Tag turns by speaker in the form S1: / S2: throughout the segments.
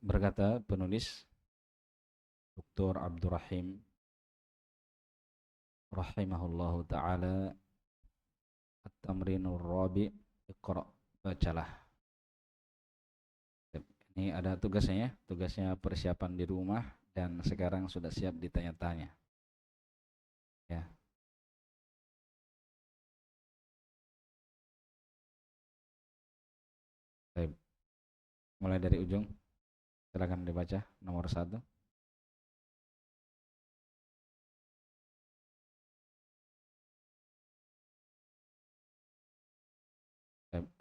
S1: Berkata penulis Dr. Abdurrahim rahimahullahu taala, At-Tamrinur Rabi, Iqra, bacalah. Ini ada tugasnya ya, tugasnya persiapan di rumah dan sekarang sudah siap ditanya-tanya. Ya. Baik. Mulai dari ujung, silakan dibaca nomor 1.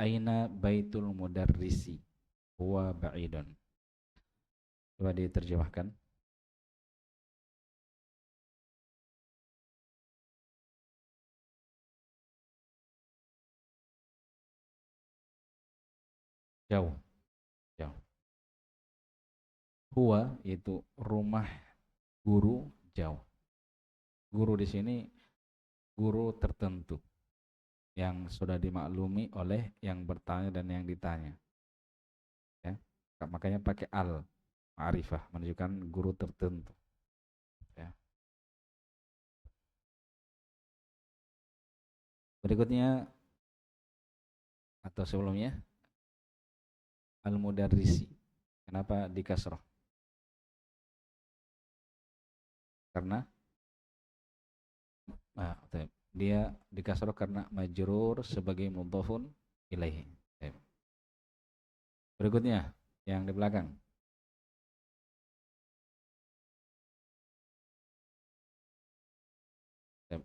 S1: Aina baitul mudarrisi huwa ba'idun. Coba diterjemahkan. Jauh, jauh. Huwa itu rumah guru, jauh. Guru di sini guru tertentu yang sudah dimaklumi oleh yang bertanya dan yang ditanya. Ya. Makanya pakai al, ma'rifah, menunjukkan guru tertentu. Ya. Berikutnya atau sebelumnya al-mudarrisi. Kenapa dikasroh? Karena dia dikasroh karena majrur sebagai mudhafun ilaihi. Berikutnya yang di belakang.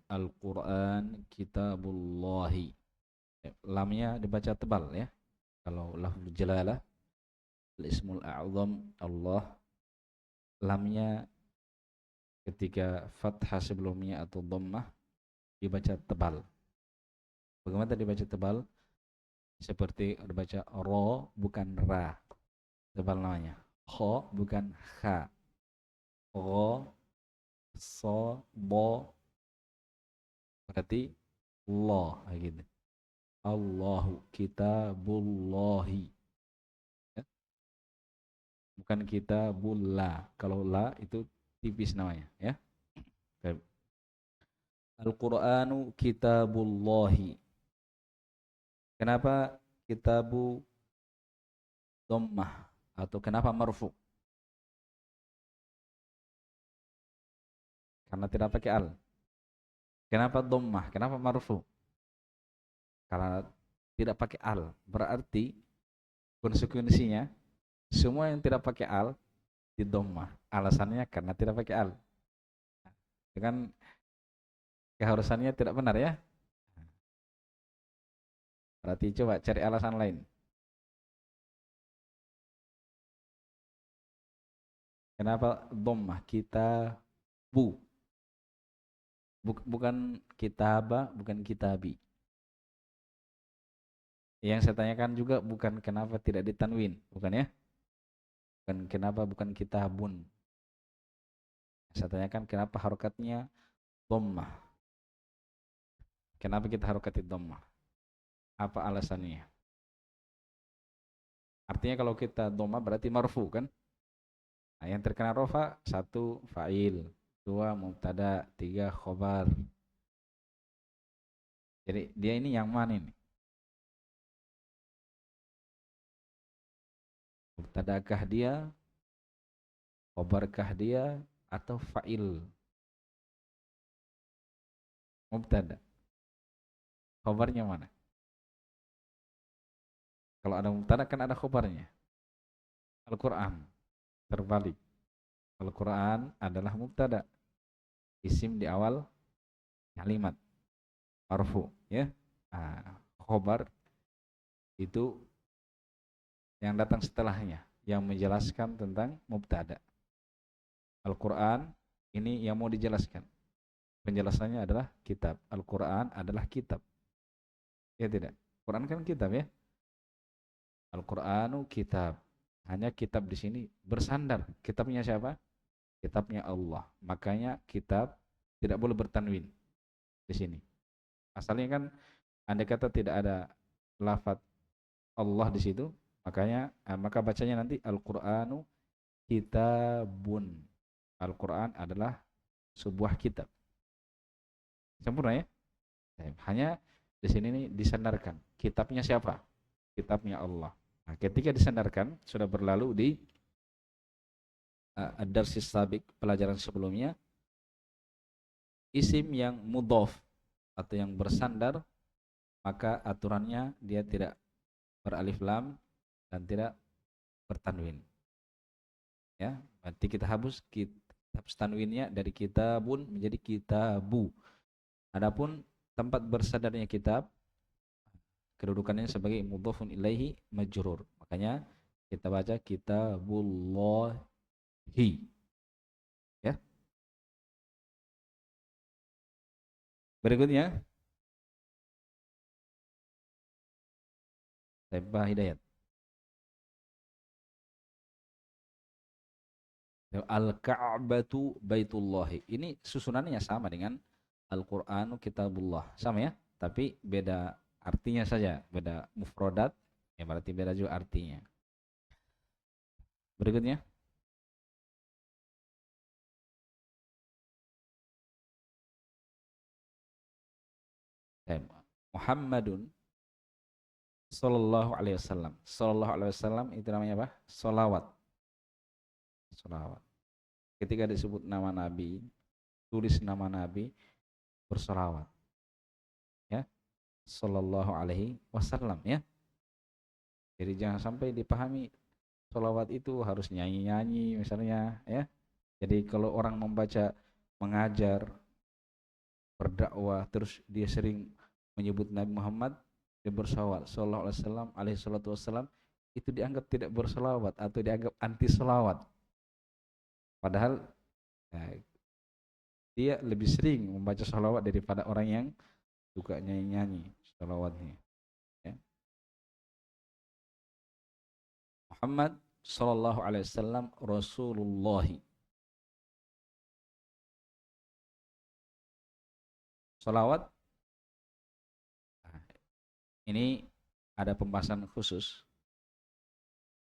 S1: Al-Quran kitabullahi. Lamnya dibaca tebal ya. Kalau lafzul jalalah, al-ismul a'zam Allah, lamnya ketika fathah sebelumnya atau dhammah dibaca tebal. Bagaimana dibaca tebal? Seperti dibaca ro bukan ra. Tebal namanya. Kho bukan kha. Ro, so, bo, berarti Allah gitu. Allahu kitabullahi. Ya? Bukan kitabullah. Kalau la itu tipis namanya ya. Al-Qur'anu kitabullahi. Kenapa kitabu dhammah atau kenapa marfu? Karena tidak pakai al. Kenapa dhammah? Kenapa marfu? Karena tidak pakai al. Berarti konsekuensinya semua yang tidak pakai al di dhammah. Alasannya karena tidak pakai al. Dengan keharusannya tidak benar ya. Berarti coba cari alasan lain. Kenapa dhammah? Kita bukan kitaba, bukan kitabi. Yang saya tanyakan juga bukan kenapa tidak ditanwin, bukan ya? Bukan kenapa bukan kitabun. Saya tanyakan kenapa harokatnya dhammah. Kenapa kita harokati dhammah? Apa alasannya? Artinya kalau kita dhammah berarti marfu kan? Nah, yang terkena rofa 1 fa'il, 2 mubtada, 3 khobar. Jadi dia ini yang mana ini? Mubtadakah dia, khobarkah dia, atau fa'il? Mubtada. Khobarnya mana? Kalau ada mubtada kan ada khobarnya. Al-Quran. Terbalik. Al-Quran adalah mubtada. Isim di awal kalimat. Marfu. Ya. Nah, khobar itu yang datang setelahnya. Yang menjelaskan tentang mubtada. Al-Quran ini yang mau dijelaskan. Penjelasannya adalah kitab. Al-Quran adalah kitab. Ya tidak? Quran kan kitab ya. Al-Quranu kitab. Hanya kitab di sini bersandar. Kitabnya siapa? Kitabnya Allah. Makanya kitab tidak boleh bertanwin di sini. Asalnya kan andai kata tidak ada lafaz Allah di situ, maka bacanya nanti Al-Quranu kitabun. Al-Quran adalah sebuah kitab. Sempurna ya? Hanya di sini nih disandarkan. Kitabnya siapa? Kitabnya Allah. Nah, ketika disandarkan, sudah berlalu di ad-darsis sabik, pelajaran sebelumnya, isim yang mudhof atau yang bersandar, maka aturannya dia tidak beralif lam dan tidak bertanwin. Ya, berarti kita hapus tanwinnya dari kitabun menjadi kitabu. Adapun tempat bersandarnya kitab, kedudukannya sebagai mudhofun ilaihi majrur. Makanya kita baca kitabullahi. Ya. Berikutnya, Pak Hidayat. Al-Ka'batu Baitullahi. Ini susunannya sama dengan Al-Qur'anu Kitabullah. Sama ya, tapi beda artinya saja, beda mufradat, ya berarti beda juga artinya. Berikutnya, Muhammadun Sallallahu alaihi wasallam. Sallallahu alaihi wasallam itu namanya apa? Salawat. Salawat. Ketika disebut nama Nabi, tulis nama Nabi, bersalawat. Ya. Sallallahu alaihi wasallam ya. Jadi jangan sampai dipahami salawat itu harus nyanyi-nyanyi misalnya ya. Jadi kalau orang membaca, mengajar, berdakwah terus dia sering menyebut Nabi Muhammad, dia bersalawat sallallahu alaihi wasallam, alaihi salatu wasallam, itu dianggap tidak bersalawat atau dianggap anti salawat. Padahal dia lebih sering membaca salawat daripada orang yang suka nyanyi-nyanyi salawatnya. Ya. Muhammad sallallahu alaihi wasallam Rasulullah. Salawat ini ada pembahasan khusus.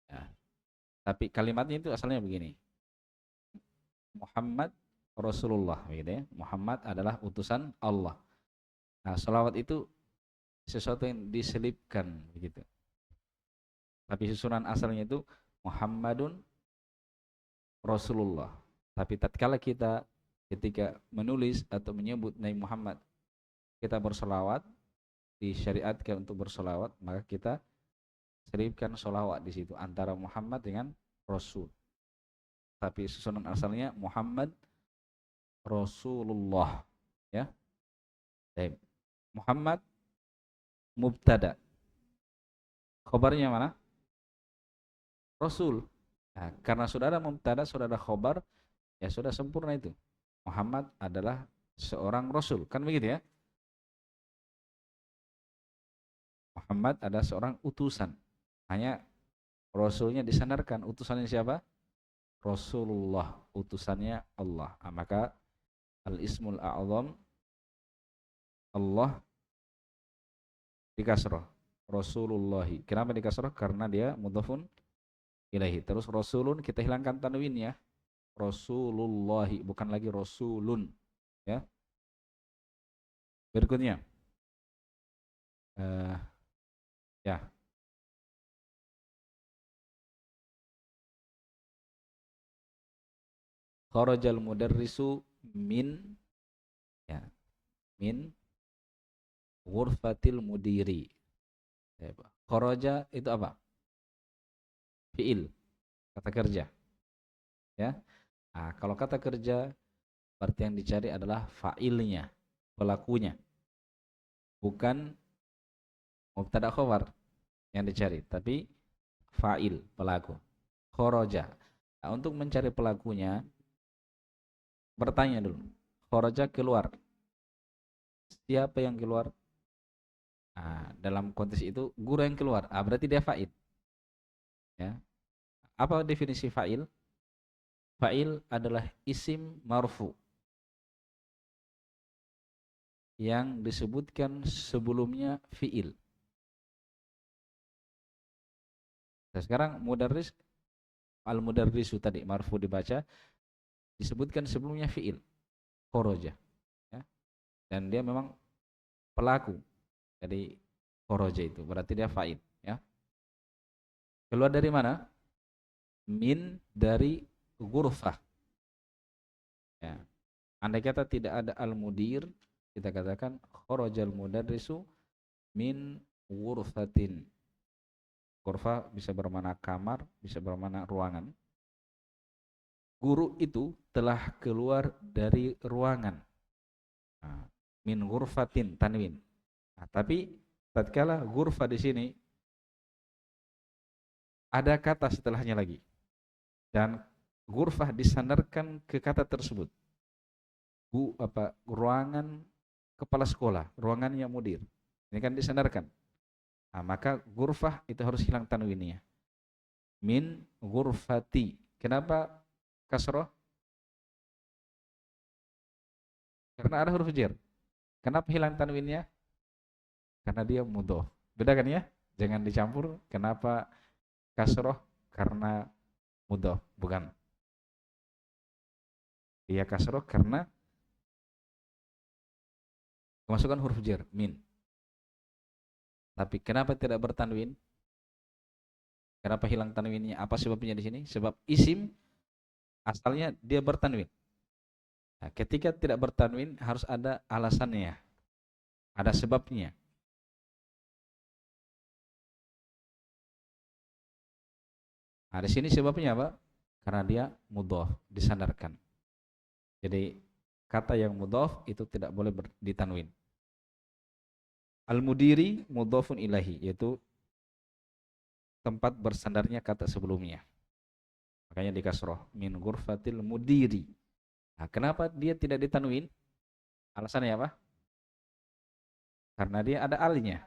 S1: Ya. Tapi kalimatnya itu asalnya begini. Muhammad Rasulullah, gitu ya. Muhammad adalah utusan Allah. Nah, salawat itu sesuatu yang diselipkan, begitu. Tapi susunan asalnya itu Muhammadun Rasulullah. Tapi tatkala kita ketika menulis atau menyebut Nabi Muhammad, kita bersolawat, disyariatkan untuk bersolawat, maka kita selipkan solawat di situ antara Muhammad dengan Rasul. Tapi susunan asalnya Muhammad Rasulullah, ya. Baik. Muhammad mubtada. Khobarnya mana? Rasul. Nah, karena sudah ada mubtada, sudah ada khobar, ya sudah sempurna itu. Muhammad adalah seorang rasul, kan begitu ya? Muhammad adalah seorang utusan. Hanya rasulnya disandarkan, utusannya siapa? Rasulullah, utusannya Allah. Nah, maka al-ismul a'zam Allah dikasroh Rasulullahi. Kenapa dikasroh? Karena dia mudhafun ilaihi. Terus Rasulun kita hilangkan tanwin ya. Rasulullahi, bukan lagi Rasulun. Ya. Berikutnya. Ya. Kharajal mudarrisu min, ya, min ghurfatil mudiri. Kharaja itu apa? Fiil, kata kerja. Ya. Nah, kalau kata kerja berarti yang dicari adalah fa'ilnya, pelakunya. Bukan mubtada khabar yang dicari, tapi fa'il, pelaku. Kharaja. Nah, untuk mencari pelakunya bertanya dulu. Kharaja keluar. Siapa yang keluar? Nah, dalam konteks itu guru yang keluar. Ah, berarti dia fa'il. Ya. Apa definisi fa'il? Fa'il adalah isim marfu yang disebutkan sebelumnya fi'il. Nah, sekarang mudarris Al-mudarrisu tadi marfu dibaca, disebutkan sebelumnya fiil kharaja, ya. Dan dia memang pelaku. Jadi kharaja itu berarti dia fa'il, ya. Keluar dari mana? Min, dari ghurfah, ya. Andai kata tidak ada al-mudir, kita katakan kharajal mudarrisu min ghurfatin. Ghurfah bisa bermakna kamar, bisa bermakna ruangan. Guru itu telah keluar dari ruangan. Nah, min ghurfatin tanwin. Nah, tapi tatkala ghurfa di sini ada kata setelahnya lagi dan ghurfah disandarkan ke kata tersebut. Ruangan kepala sekolah, ruangannya mudir. Ini kan disandarkan. Nah, maka ghurfah itu harus hilang tanwinnya. Min ghurfati. Kenapa kasroh? Karena ada huruf jar. Kenapa hilang tanwinnya? Karena dia mudhof. Beda kan ya? Jangan dicampur. Kenapa kasroh? Karena mudhof, bukan. Dia kasroh karena kemasukan huruf jar, min. Tapi kenapa tidak bertanwin? Kenapa hilang tanwinnya? Apa sebabnya di sini? Sebab isim asalnya dia bertanwin. Nah, ketika tidak bertanwin harus ada alasannya, ada sebabnya. Nah, di sini sebabnya apa? Karena dia mudhof, disandarkan. Jadi kata yang mudhof itu tidak boleh ditanwin. Al-mudiri mudhofun ilahi, yaitu tempat bersandarnya kata sebelumnya. Makanya dikasroh min ghurfatil mudiri. Nah, kenapa dia tidak ditanwin? Alasannya apa? Karena dia ada alnya.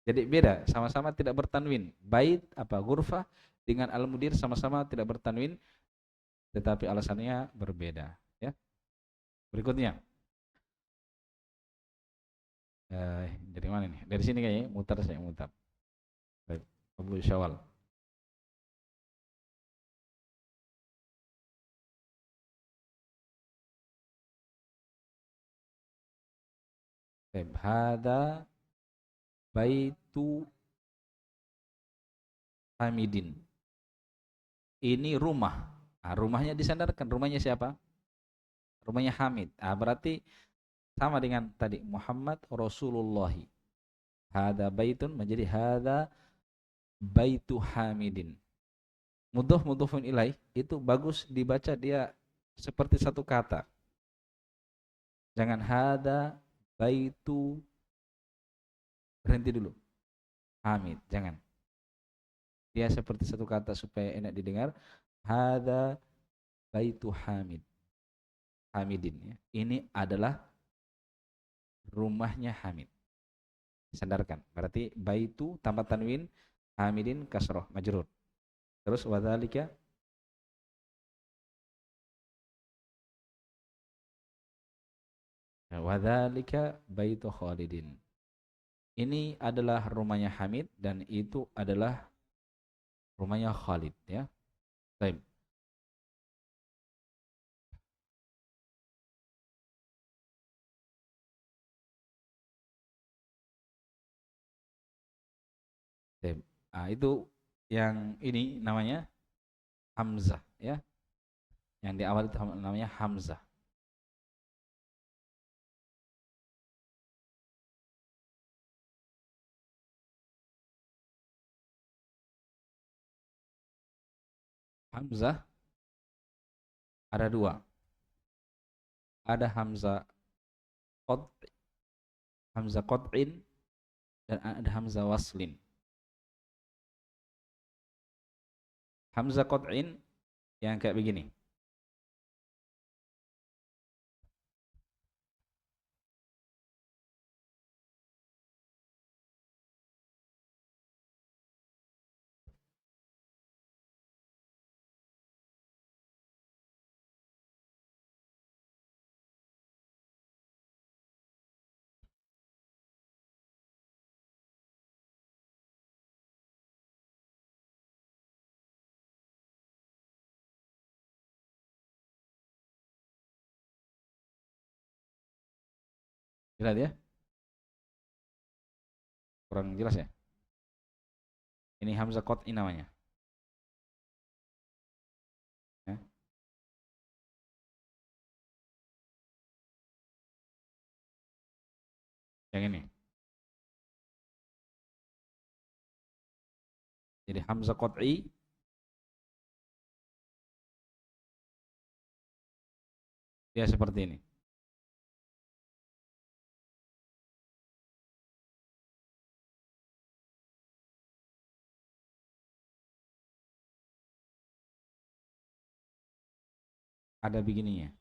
S1: Jadi beda, sama-sama tidak bertanwin. Bait ghurfah dengan al-mudir sama-sama tidak bertanwin, tetapi alasannya berbeda, ya. Berikutnya. Dari mana nih? Dari sini kayaknya mutar, saya mutar. Baik, Abu Syawal. Baik, hada baitu Hamidin. Ini rumah. Nah, rumahnya disandarkan. Rumahnya siapa? Rumahnya Hamid. Ah, berarti sama dengan tadi Muhammad Rasulullah. Hada baitun menjadi hada baitu Hamidin. Mudhof mudhofun ilaih itu bagus dibaca dia seperti satu kata. Jangan hada baitu, berhenti dulu. Hamid, jangan. Dia seperti satu kata supaya enak didengar. Hada baitu Hamid. Hamidin, ya. Ini adalah rumahnya Hamid. Sandarkan. Berarti baitu tambah tanwin, Hamidin kasroh majrur. Terus wadzalika baitu Khalidin. Ini adalah rumahnya Hamid dan itu adalah rumahnya Khalid, ya. Baik. Baik. Ah, itu yang ini namanya Hamzah, ya. Yang di awal itu namanya Hamzah. Hamzah ada dua. Ada qad, Hamzah qad'in dan ada Hamzah waslin. Hamzah qad'in yang kayak begini. Jelas ya? Kurang jelas ya? Ini hamzah qat'i namanya. Ya. Yang ini. Jadi hamzah qat'i dia seperti ini. Ada begininya.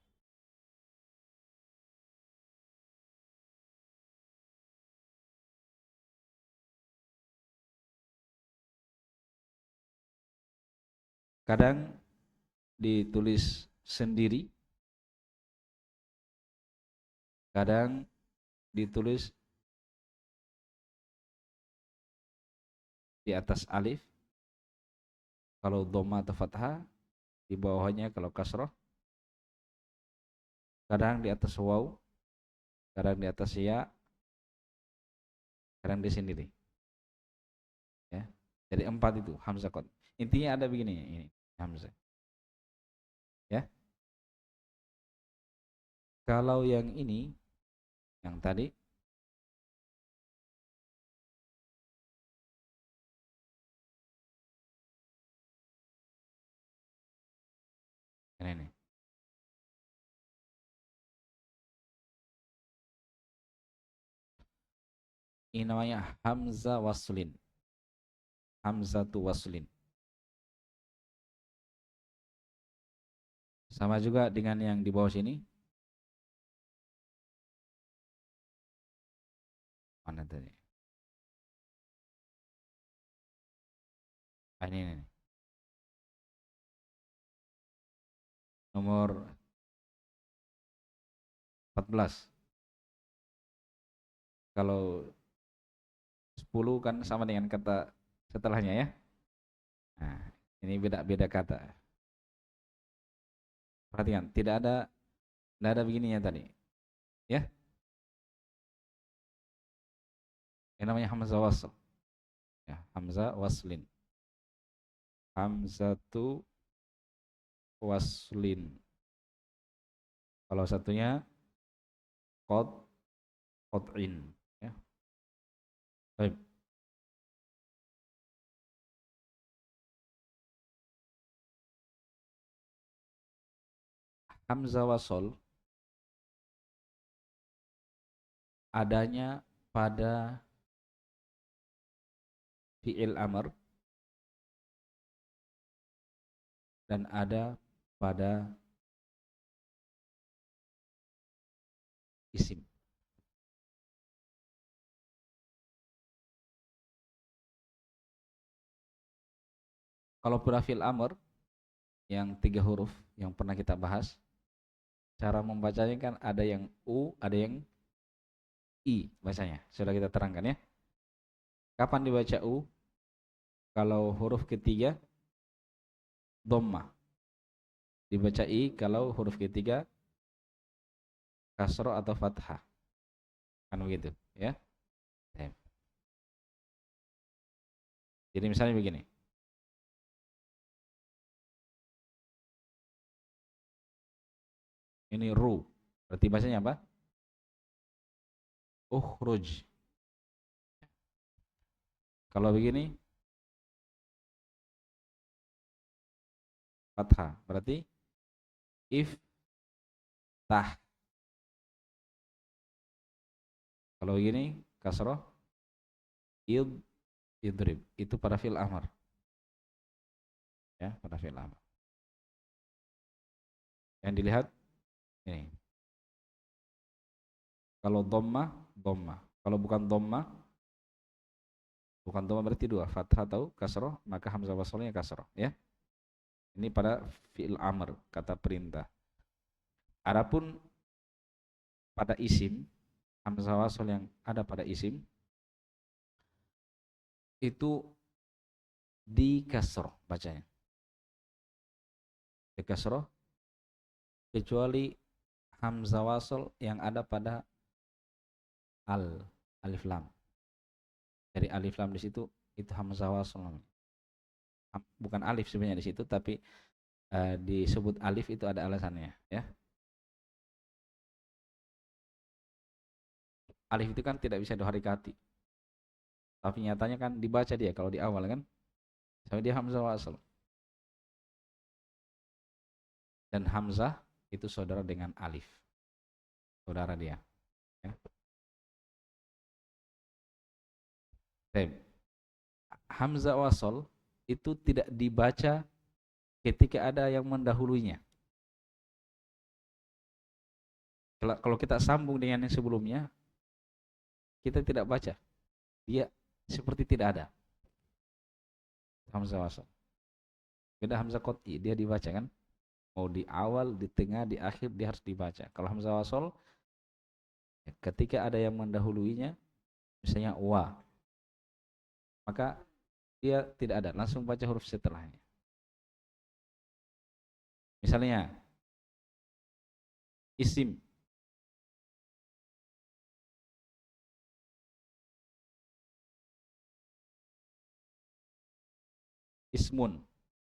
S1: Kadang ditulis sendiri, kadang ditulis di atas alif, kalau dhamma atau fathah, di bawahnya kalau kasroh, kadang di atas waw, kadang di atas ya, kadang di sendiri. Ya. Jadi 4 itu hamzah qat. Intinya ada begini ini hamzah. Ya. Kalau yang ini, yang tadi, ini. Ini namanya hamzah waslin. Hamzatu waslin. Sama juga dengan yang di bawah sini. Mana tadi? Ini. Nomor 14. Kalau 10 kan sama dengan kata setelahnya ya. Nah, ini beda-beda kata. Perhatikan, tidak ada begininya tadi. Ya, ini namanya hamzah wasl. Ya, hamzah waslin. Hamzatu waslin. Kalau satunya qat'in. Ya. Baik. Hamzah wasl adanya pada fi'il amr dan ada pada isim. Kalau pada fi'il amr yang 3 huruf yang pernah kita bahas, cara membacanya kan ada yang u, ada yang i bacanya. Sudah kita terangkan ya. Kapan dibaca u? Kalau huruf ketiga dhammah. Dibaca i kalau huruf ketiga kasroh atau fathah. Kan begitu, ya. Jadi misalnya begini. Ini ru. Berarti bacanya apa? Ukhruj. Kalau begini fathah. Berarti iftah. Kalau begini kasroh id idrib. Itu pada fi'il amr. Ya, pada fi'il amr. Yang dilihat ini. Kalau dhammah, dhammah. Kalau bukan dhammah berarti 2, fathah atau kasroh, maka hamzah wasalnya kasroh, ya. Ini pada fi'il amr, kata perintah. Adapun pada isim, hamzah wasal yang ada pada isim itu di kasroh bacanya. Di kasroh kecuali hamzah wasal yang ada pada alif lam. Dari alif lam di situ itu hamzah wasl namanya. Bukan alif sebenarnya di situ, tapi disebut alif itu ada alasannya, ya. Alif itu kan tidak bisa diharikati, tapi nyatanya kan dibaca dia kalau di awal kan, sampai dia hamzah wasl. Dan hamzah itu saudara dengan alif, saudara dia. Ya. Hamzah wasl itu tidak dibaca ketika ada yang mendahulunya. Kalau kita sambung dengan yang sebelumnya, kita tidak baca, dia seperti tidak ada. Hamzah wasl. Beda hamzah qat'i, dia dibaca kan. Mau di awal, di tengah, di akhir dia harus dibaca. Kalau hamzah wasl, ketika ada yang mendahuluinya, misalnya wa, maka dia tidak ada, langsung baca huruf setelahnya. Misalnya isim, ismun,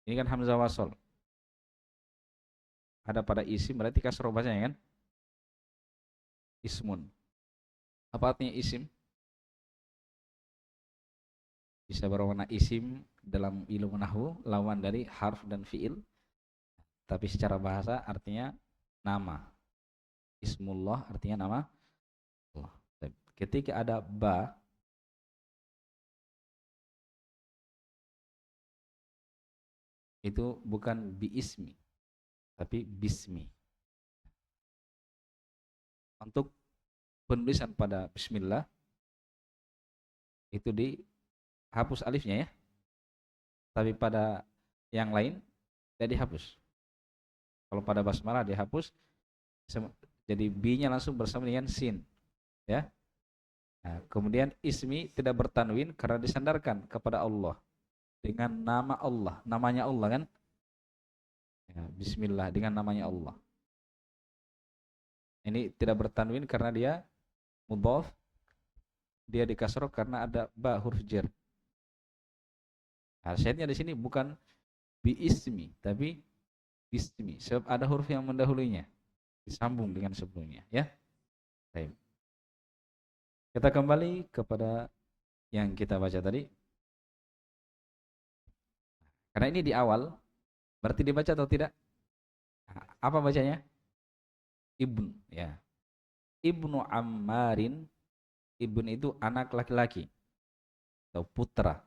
S1: ini kan hamzah wasl. Ada pada isim, berarti kasroh bacanya kan. Ismun. Apa artinya isim? Bisa berwarna isim dalam ilmu nahwu, lawan dari harf dan fiil. Tapi secara bahasa artinya nama. Ismullah artinya nama Allah. Ketika ada ba, itu bukan biismi, tapi bismi. Untuk penulisan pada bismillah itu dihapus alifnya ya. Tapi pada yang lain tidak dihapus. Kalau pada basmalah dihapus, jadi B-nya langsung bersama dengan sin, ya. Nah, kemudian ismi tidak bertanwin karena disandarkan kepada Allah dengan nama Allah, namanya Allah kan. Ya, bismillah dengan namanya Allah. Ini tidak bertanwin karena dia mudhaf, dia dikasroh karena ada ba huruf jar. Nah, syahidnya di sini bukan bi ismi tapi bismi, sebab ada huruf yang mendahulunya disambung dengan sebelumnya, ya. Baik. Kita kembali kepada yang kita baca tadi. Karena ini di awal, berarti dibaca atau tidak? Apa bacanya? Ibn, ya. Ibnu Ammarin, ibn itu anak laki-laki atau putra.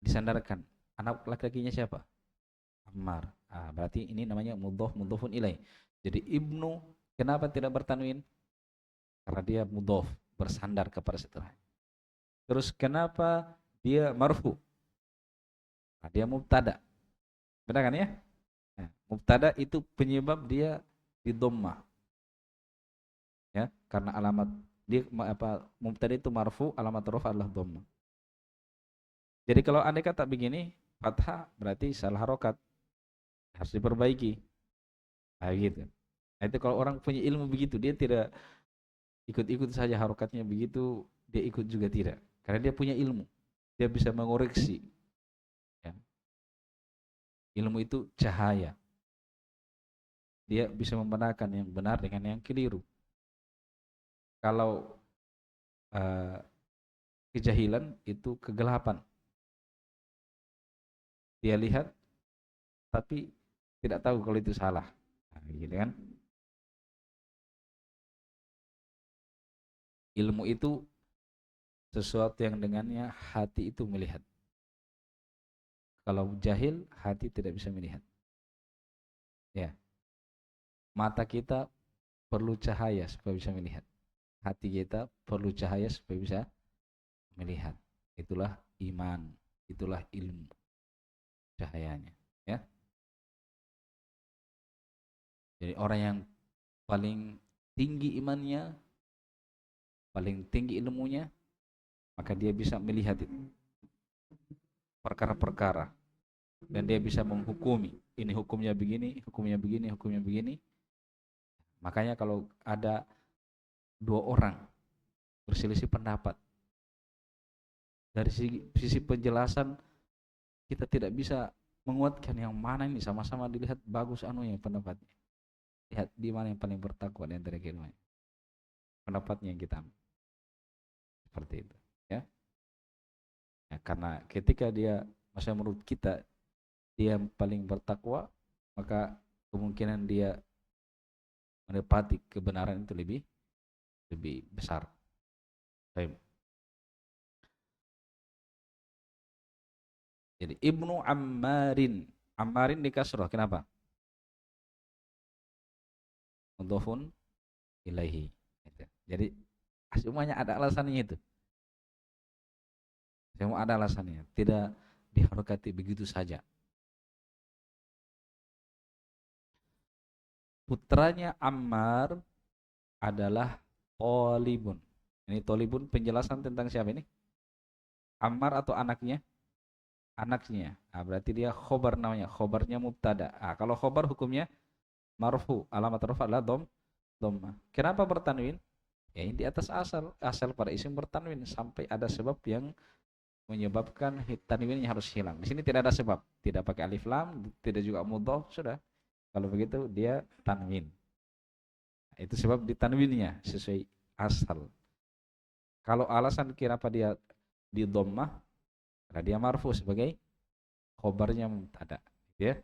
S1: Disandarkan. Anak laki-lakinya siapa? Ammar. Berarti ini namanya mudhof mudhofun ilaih. Jadi ibnu kenapa tidak bertanwin? Karena dia mudhof, bersandar kepada setelah. Terus kenapa dia marfu? Nah, dia mubtada. Benar kan ya? Nah, mubtada itu penyebab dia di dhammah. Ya, karena alamat dia mubtada itu marfu, alamat rafa adalah dhammah. Jadi kalau andai kata begini, fathah berarti salah harokat, harus diperbaiki. Nah, gitu. Nah, itu kalau orang punya ilmu begitu, dia tidak ikut-ikut saja harokatnya begitu, dia ikut juga tidak. Karena dia punya ilmu, dia bisa mengoreksi. Ya. Ilmu itu cahaya. Dia bisa membenarkan yang benar dengan yang keliru. Kalau kejahilan itu kegelapan. Dia lihat tapi tidak tahu kalau itu salah. Nah, gitu kan? Ilmu itu sesuatu yang dengannya hati itu melihat. Kalau jahil, hati tidak bisa melihat. Ya. Mata kita perlu cahaya supaya bisa melihat. Hati kita perlu cahaya supaya bisa melihat. Itulah iman, itulah ilmu. Cahayanya, ya. Jadi orang yang paling tinggi imannya, paling tinggi ilmunya, maka dia bisa melihat itu perkara-perkara dan dia bisa menghukumi. Ini hukumnya begini, hukumnya begini, hukumnya begini. Makanya kalau ada dua orang berselisih pendapat. Dari sisi penjelasan kita tidak bisa menguatkan yang mana ini, sama-sama dilihat bagus anunya pendapatnya. Lihat di mana yang paling bertakwa di antara keduanya. Pendapatnya yang kita ambil. Seperti itu, ya. Ya, karena ketika dia, maksudnya menurut kita dia yang paling bertakwa, maka kemungkinan dia menepati kebenaran itu lebih besar. Baik. Jadi Ibnu Ammarin, Ammarin di kasrah, kenapa? Mudhofun ilaihi. Jadi semuanya ada alasannya itu. Semua ada alasannya, tidak diharokati begitu saja. Putranya Ammar adalah Tolibun. Ini Tolibun penjelasan tentang siapa ini? Ammar atau anaknya? Anaknya. Nah, berarti dia khobar namanya. Khobarnya mubtada. Nah, kalau khobar hukumnya marfu. Alamat rafa adalah dhamma. Kenapa bertanwin? Ya, ini di atas asal. Asal pada isim bertanwin sampai ada sebab yang menyebabkan tanwinnya harus hilang. Di sini tidak ada sebab. Tidak pakai alif lam, tidak juga mudhaf, sudah. Kalau begitu dia tanwin. Nah, itu sebab ditanwinnya sesuai asal. Kalau alasan kenapa dia di dhammah, karena dia marfu sebagai khobarnya mubtada, ya.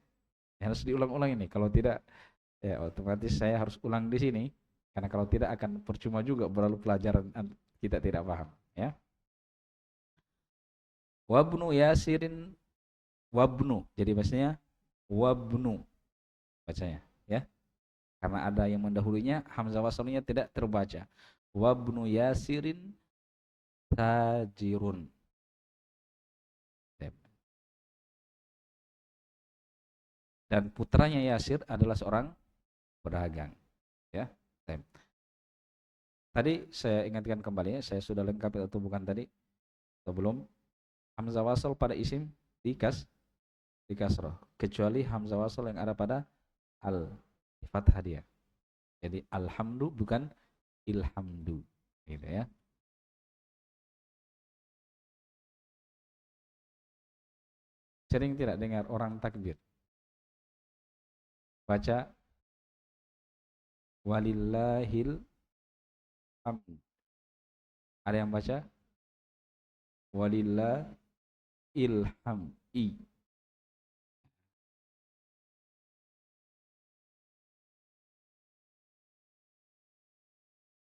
S1: Harus diulang-ulang ini. Kalau tidak, ya otomatis saya harus ulang di sini, karena kalau tidak akan percuma juga berlalu pelajaran kita tidak paham, ya. Wabnu Yasirin, wabnu. Jadi maksudnya wabnu bacanya, ya. Karena ada yang mendahulunya, hamzah wasalnya tidak terbaca. Wabnu Yasirin tajirun. Dan putranya Yasir adalah seorang pedagang, ya. Tadi saya ingatkan kembali, saya sudah lengkap atau bukan tadi atau belum? Hamzah wasal pada isim di kasroh, kecuali hamzah wasal yang ada pada al, di fathah dia. Jadi alhamdu bukan ilhamdu, gitu ya. Sering tidak dengar orang takbir baca walillahil hamd? Ada yang baca walillahil hamd?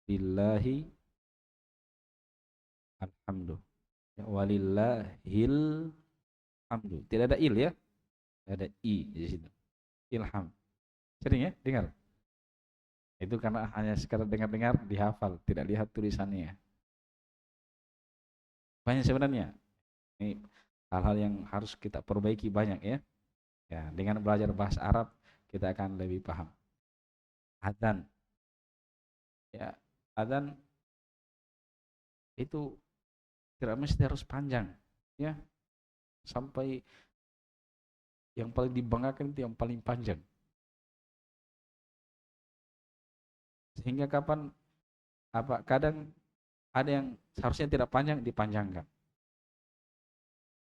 S1: Billahi alhamdu. Ya, walillahil hamdu. Tidak ada il, ya. Tidak ada i di situ. Ilham. Sering ya dengar? Itu karena hanya sekadar dengar-dengar dihafal, tidak lihat tulisannya. Banyak sebenarnya. Ini hal-hal yang harus kita perbaiki banyak, ya. Ya, dengan belajar bahasa Arab kita akan lebih paham. Adzan. Ya, adzan itu tidak mesti harus panjang, ya. Sampai yang paling dibanggakan itu yang paling panjang. Sehingga kapan kadang ada yang seharusnya tidak panjang dipanjangkan.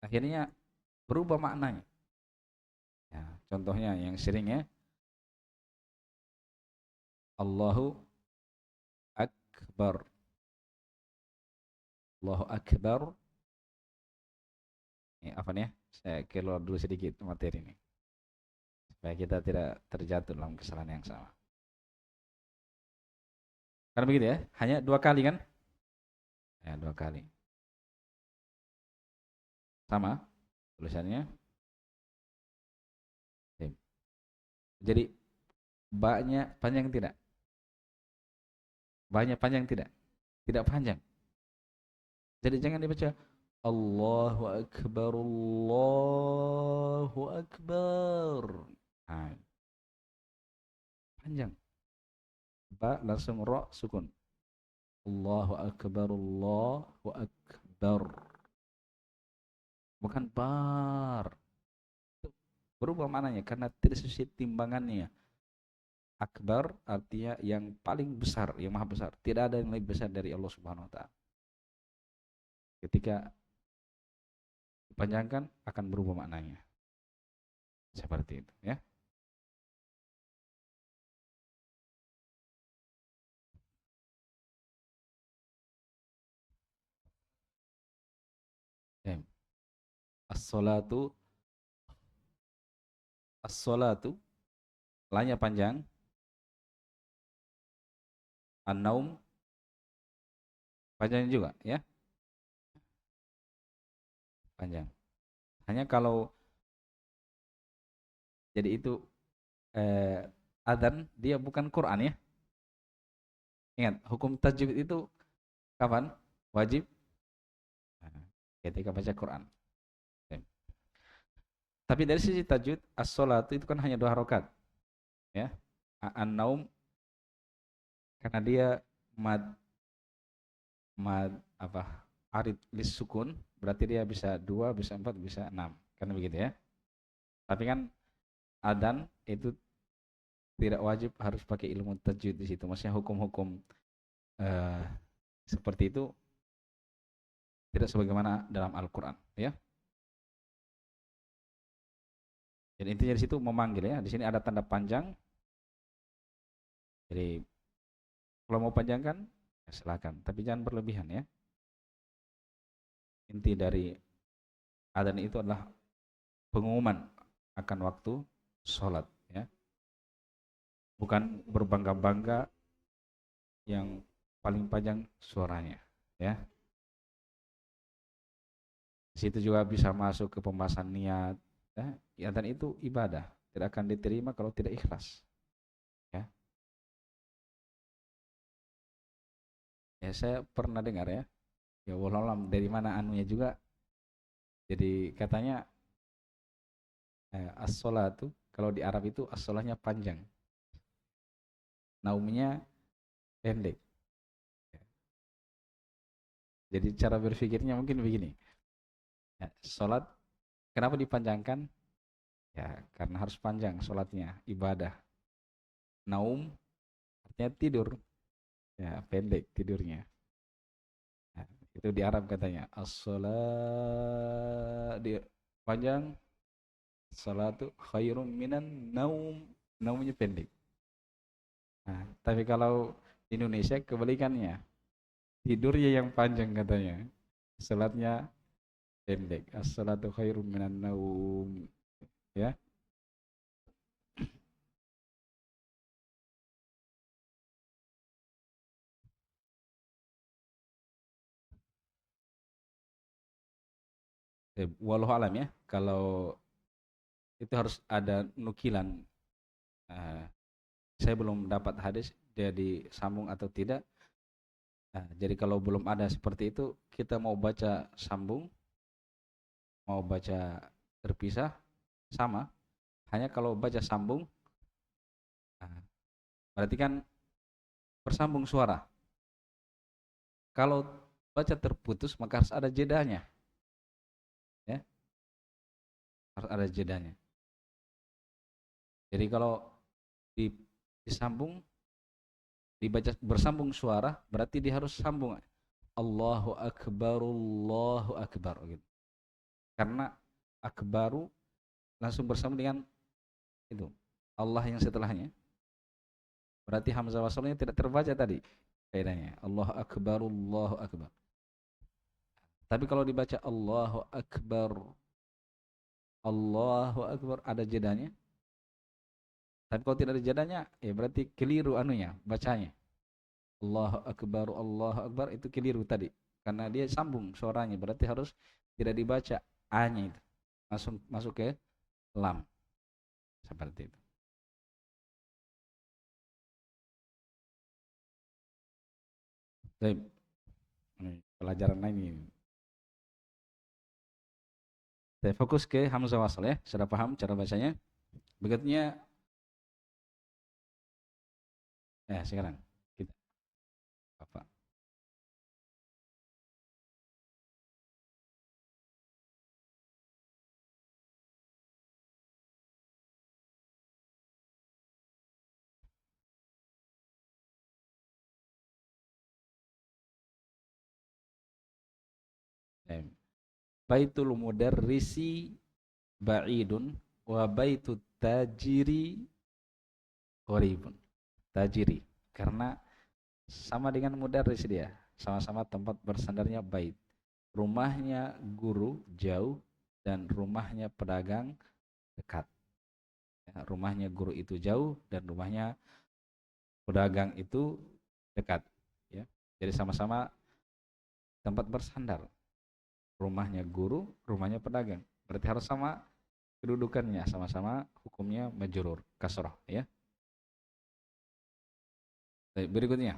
S1: Akhirnya berubah maknanya. Ya, contohnya yang sering, ya, Allahu Akbar. Allahu Akbar. Ini apa nih? Saya keluar dulu sedikit materi ini supaya kita tidak terjatuh dalam kesalahan yang sama. Karena begitu, ya, hanya 2 kali kan? Ya, 2 kali. Sama tulisannya. Jadi banyak panjang tidak? Banyak panjang tidak? Tidak panjang. Jadi jangan dibaca Allahu Akbar, Allahu Akbar. Nah, panjang. Ba langsung ro sukun. Allahu Akbar, Allahu Akbar. Bukan bar. Berubah maknanya karena tidak sesuai timbangannya. Akbar artinya yang paling besar, yang maha besar. Tidak ada yang lebih besar dari Allah Subhanahu wa taala. Ketika dipanjangkan akan berubah maknanya. Seperti itu ya. Ya. As-salatu, as-salatu, lanya panjang, an-naum panjang juga ya, panjang. Hanya kalau jadi itu adzan dia bukan Quran ya. Ingat, hukum tajwid itu kapan? Wajib ketika baca Quran. Ya. Tapi dari sisi tajwid, as-salatu itu kan hanya 2 rakaat ya. An-naum karena dia mad mad apa? Arid lis sukun, berarti dia bisa 2, bisa 4, bisa 6. Kan begitu ya. Tapi kan adzan itu tidak wajib harus pakai ilmu tajwid di situ. Maksudnya hukum-hukum eh, seperti itu tidak sebagaimana dalam Al-Qur'an ya. Jadi intinya di situ memanggil ya. Di sini ada tanda panjang. Jadi kalau mau panjangkan ya silakan, tapi jangan berlebihan ya. Inti dari adzan itu adalah pengumuman akan waktu sholat ya. Bukan berbangga-bangga yang paling panjang suaranya ya. Di situ juga bisa masuk ke pembahasan niat ya. Dan itu ibadah, tidak akan diterima kalau tidak ikhlas ya. Ya saya pernah dengar ya, ya wallahualam dari mana anunya juga, jadi katanya as-sholatu kalau di Arab itu as-sholahnya panjang, naumnya pendek. Jadi cara berpikirnya mungkin begini ya, sholat kenapa dipanjangkan ya, karena harus panjang sholatnya, ibadah. Naum artinya tidur ya, pendek tidurnya. Nah, itu di Arab katanya as-sholat di panjang, salatu khairum minan naum, naumnya pendek. Nah, tapi kalau di Indonesia kebalikannya, tidurnya yang panjang katanya, salatnya pendek. As-salatu khairum minan naum ya. Walau alam ya, kalau itu harus ada nukilan. Nah, saya belum dapat hadis dia disambung atau tidak. Nah, jadi kalau belum ada seperti itu, kita mau baca sambung, mau baca terpisah, sama. Hanya kalau baca sambung, nah, berarti kan bersambung suara. Kalau baca terputus, maka harus ada jedanya, ya, harus ada jedanya. Jadi kalau disambung, dibaca bersambung suara, berarti dia harus sambung Allahu Akbar gitu. Karena akbaru langsung bersambung dengan itu Allah yang setelahnya. Berarti hamzah wasalnya tidak terbaca tadi kaidahnya. Allahu Akbar. Tapi kalau dibaca Allahu Akbar ada jedanya. Tapi kalau tidak ada jadanya, ya berarti keliru anunya, bacanya. Allahu Akbar itu keliru tadi. Karena dia sambung suaranya, berarti harus tidak dibaca A-nya itu. Langsung masuk ke lam. Seperti itu. Baik. Ini pelajaran lain ini. Saya fokus ke hamzah wasal ya. Sudah paham cara bacanya? Berikutnya, ya sekarang kita apa? Eh, Baitul mudarrisi ba'idun wa baitut tajiri qaribun. Tajiri karena sama dengan mudarris dia, sama-sama tempat bersandarnya bait. Rumahnya guru jauh dan rumahnya pedagang dekat. Ya, rumahnya guru itu jauh dan rumahnya pedagang itu dekat. Ya, jadi sama-sama tempat bersandar. Rumahnya guru, rumahnya pedagang. Berarti harus sama kedudukannya, sama-sama hukumnya majrur, kasrah. Ya. Baik, berikutnya.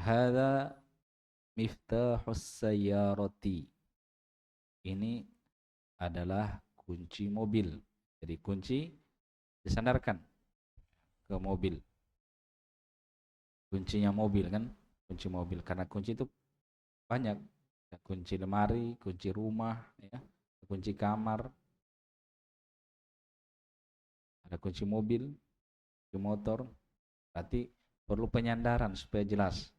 S1: Hada miftahus sayyarati. Ini adalah kunci mobil. Jadi kunci disandarkan ke mobil. Kuncinya mobil kan, kunci mobil. Karena kunci itu banyak. Ya, kunci lemari, kunci rumah, ya, kunci kamar, ada kunci mobil, kunci motor. Berarti perlu penyandaran supaya jelas.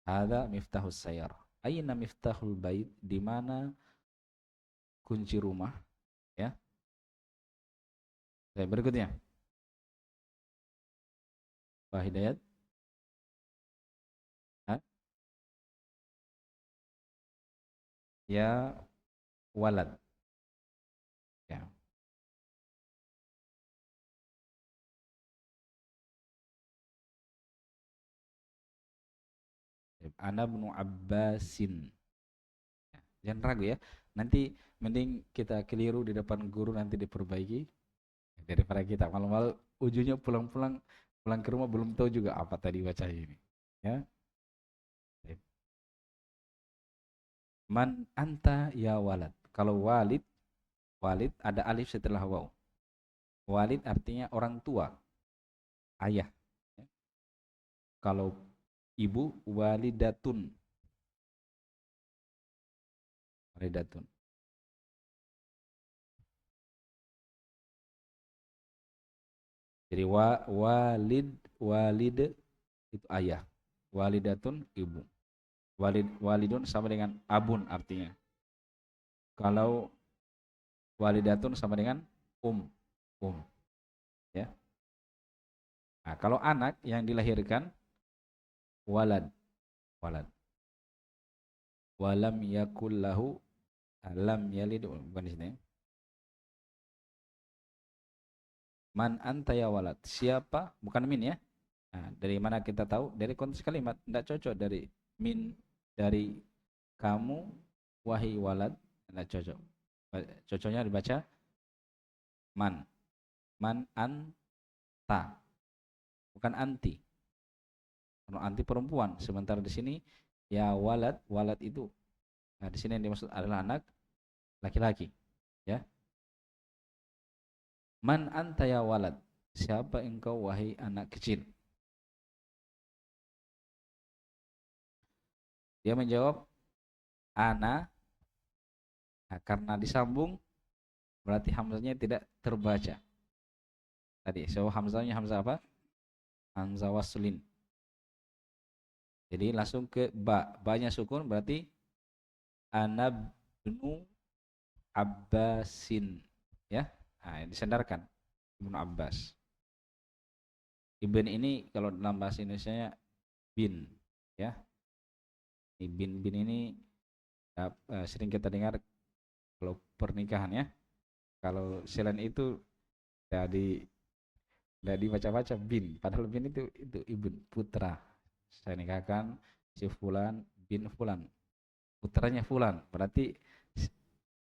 S1: Ada miftahus sayar. Aina miftahul bait, di mana kunci rumah, ya. Oke, berikutnya. Pak Hidayat. Hah? Ya walad. Ya. Ana ibnu Abbasin. Jangan ragu ya. Nanti mending kita keliru di depan guru nanti diperbaiki daripada kita malam-malam ujungnya pulang ke rumah belum tahu juga apa tadi baca ini. Ya. Man anta ya walad. Kalau walid, walid ada alif setelah waw. Walid artinya orang tua, ayah. Ya. Kalau ibu walidatun. Walidatun. Jadi walid itu ayah. Walidatun ibu. Walidun sama dengan abun artinya. Kalau walidatun sama dengan um. Um, ya. Nah, kalau anak yang dilahirkan walad, walad. Walam yakul lahu lam yalid bukan di sini. Man anta ya walad. Siapa? Bukan min ya. Nah, dari mana kita tahu? Dari konteks kalimat. Tidak cocok dari min, dari kamu wahai walad. Tidak cocok. Cocoknya dibaca man. Man anta. Bukan anti. Kalau anti perempuan. Sementara di sini ya walad, walad itu. Nah, di sini yang dimaksud adalah anak laki-laki. Ya. Man anta ya walad. Siapa engkau wahai anak kecil? Dia menjawab ana. Nah, karena disambung berarti hamzahnya tidak terbaca. Tadi so hamzahnya hamzah apa? Hamzah waslin. Jadi langsung ke ba. Ba-nya sukun berarti ana bnu Abbasin. Ya. Nah, disandarkan Ibnu Abbas. Ibn ini kalau dalam bahasa Indonesia bin, ya. Bin ini sering kita dengar kalau pernikahan ya. Kalau selain itu ya tidak dibaca-baca bin. Padahal bin itu ibn putra. Saya nikahkan si fulan bin fulan. Putranya fulan. Berarti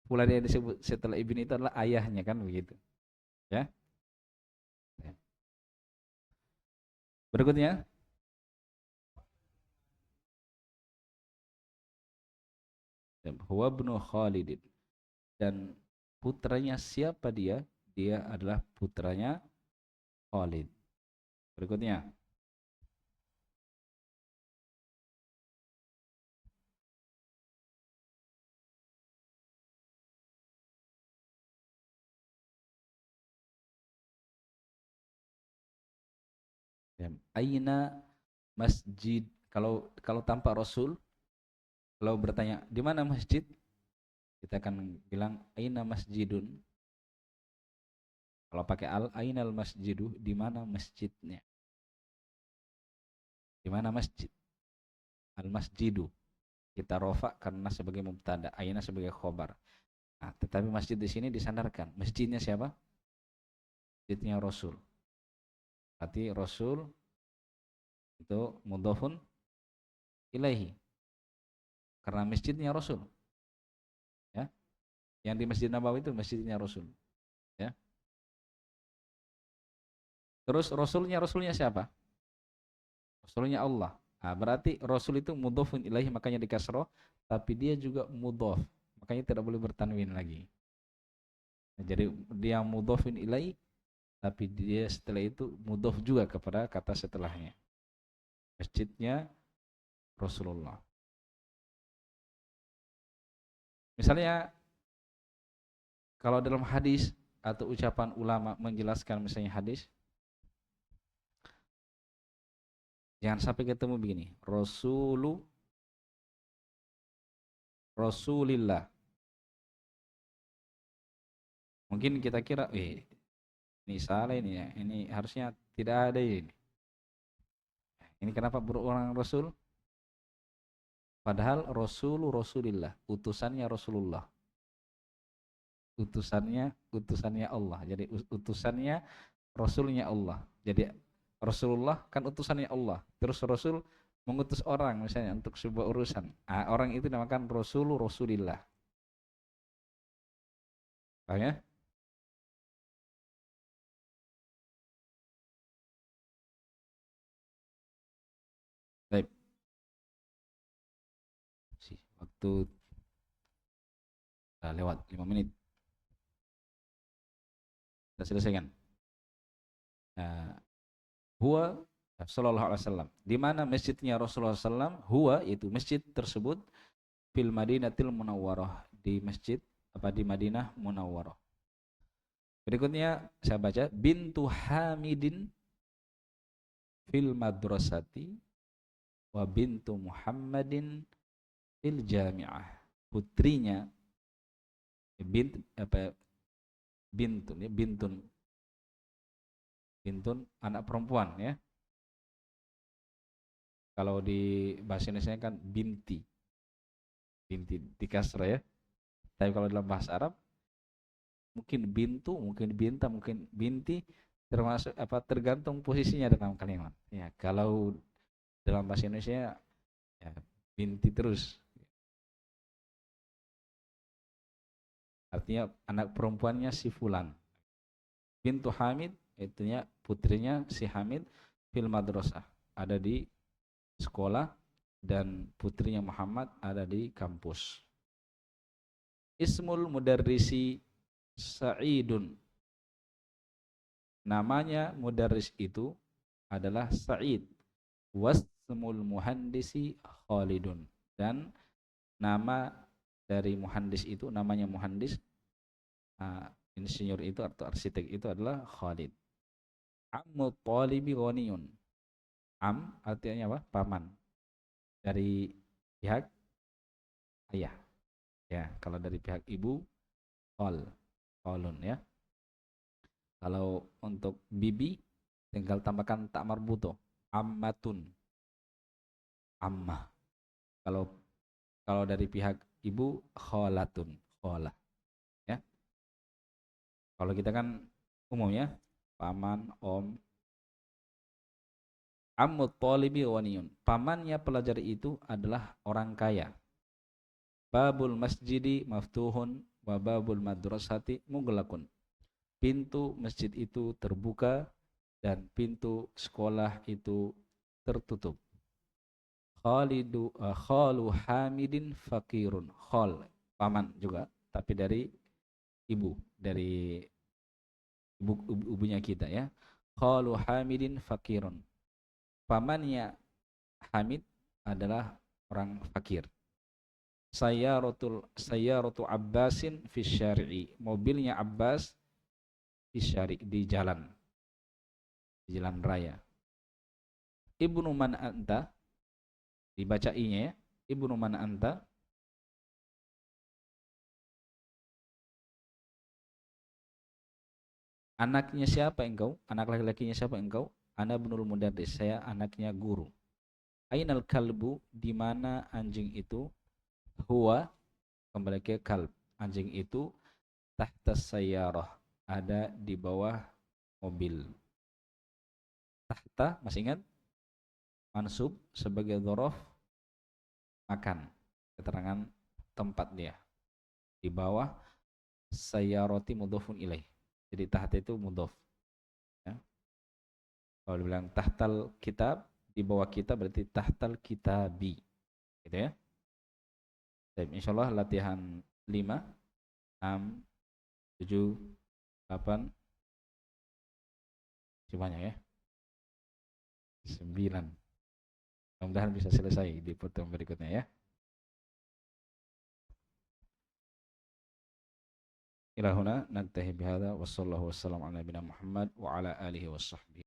S1: fulan yang disebut setelah ibn itu adalah ayahnya kan begitu. Ya. Berikutnya huwa ibnu Khalid dan putranya siapa dia? Dia adalah putranya Khalid. Berikutnya Ya. Aina masjid. Kalau tanpa Rasul, kalau bertanya di mana masjid, kita akan bilang aina masjidun. Kalau pakai ainal masjidu, di mana masjidnya? Di mana masjid? Al masjidu. Kita rofa karena sebagai mubtada, aina sebagai khobar. Nah, tetapi masjid di sini disandarkan. Masjidnya siapa? Masjidnya Rasul. Berarti Rasul itu mudhofun ilaihi. Karena masjidnya Rasul. Ya. Yang di Masjid Nabawi itu masjidnya Rasul. Ya. Terus Rasulnya siapa? Rasulnya Allah. Nah, berarti Rasul itu mudhofun ilaihi, makanya dikasroh, tapi dia juga mudhof. Makanya tidak boleh bertanwin lagi. Nah, jadi dia mudhofun ilaihi, tapi dia setelah itu mudhof juga kepada kata setelahnya. Masjidnya Rasulullah. Misalnya kalau dalam hadis atau ucapan ulama menjelaskan misalnya hadis, jangan sampai ketemu begini. Rasulillah. Mungkin kita kira, ini salah ini ya. Ini harusnya tidak ada ini. Ini kenapa berulang Rasul? Padahal Rasulillah, utusannya Rasulullah. Utusannya Allah. Jadi utusannya Rasulnya Allah. Jadi Rasulullah kan utusannya Allah. Terus Rasul mengutus orang misalnya untuk sebuah urusan. Orang itu dinamakan Rasulillah. Paham ya? Baik. Waktu lewat 5 menit. Kita selesaikan. Huwa sallallahu alaihi wasallam. Di mana masjidnya Rasulullah sallam? Huwa itu masjid tersebut fil Madinatil Munawwarah, di masjid di Madinah Munawwarah. Berikutnya saya baca bintu Hamidin fil madrasati wa bintu Muhammadin fil jami'ah. Putrinya bintun anak perempuan ya. Kalau di bahasa Indonesia kan binti di kasrah ya. Tapi kalau dalam bahasa Arab mungkin bintu, mungkin binta, mungkin binti, termasuk tergantung posisinya dalam kalimat. Ya, kalau dalam bahasa Indonesia ya binti terus. Artinya anak perempuannya si fulan. Bintu Hamid itunya putrinya si Hamid fil madrasah, ada di sekolah, dan putrinya Muhammad ada di kampus. Ismul mudarrisi Sa'idun. Namanya mudarris itu adalah Sa'id. Wasmul muhandisi Khalidun. Dan nama dari muhandis itu, namanya muhandis, insinyur itu atau arsitek itu adalah Khalid. Ammu talibi ghaniyun. Am artinya apa? Paman. Dari pihak ayah. Ya, kalau dari pihak ibu, qalun ya. Kalau untuk bibi tinggal tambahkan tak marbuto, ammatun. Ammah. Kalau dari pihak ibu, kholatun, kholah. Ya. Kalau kita kan umumnya paman, om. Ammut talibi ghaniyun. Pamannya pelajar itu adalah orang kaya. Babul masjidi maftuhun wa babul madrasati mughlaqun. Pintu masjid itu terbuka dan pintu sekolah itu tertutup. Khalu Hamidin fakirun. Khal paman juga, tapi dari ibu, dari ibunya kita ya. Khalu Hamidin fakirun. Pamannya Hamid adalah orang fakir. Sayyaratu Abbasin fi syari'i. Mobilnya Abbas fi syari', di jalan raya. Ibnu man anta, dibaca i-nya ya. Ibnu man anta. Anaknya siapa engkau? Anak laki-lakinya siapa engkau? Ana ibnul mudarris, saya anaknya guru. Ainal kalbu, di mana anjing itu? Huwa, kembali ke kalb. Anjing itu tahta sayyarah, ada di bawah mobil. Tahta, masih ingat? Mansub sebagai dzaraf makan. Keterangan tempat dia. Di bawah sayyarati mudhofun ilaih. Jadi tahta itu mudhof. Ya. Kalau dibilang tahtal kitab, di bawah kita berarti tahtal kitabi. Gitu ya. Baik, insyaallah latihan 5, 6, 7, 8, masih banyak ya. 9. Mudah-mudahan bisa selesai di pertemuan berikutnya ya. Ila huna nantahi bihadza wa sallallahu wasallam ala nabiyina Muhammad wa ala alihi washabbihi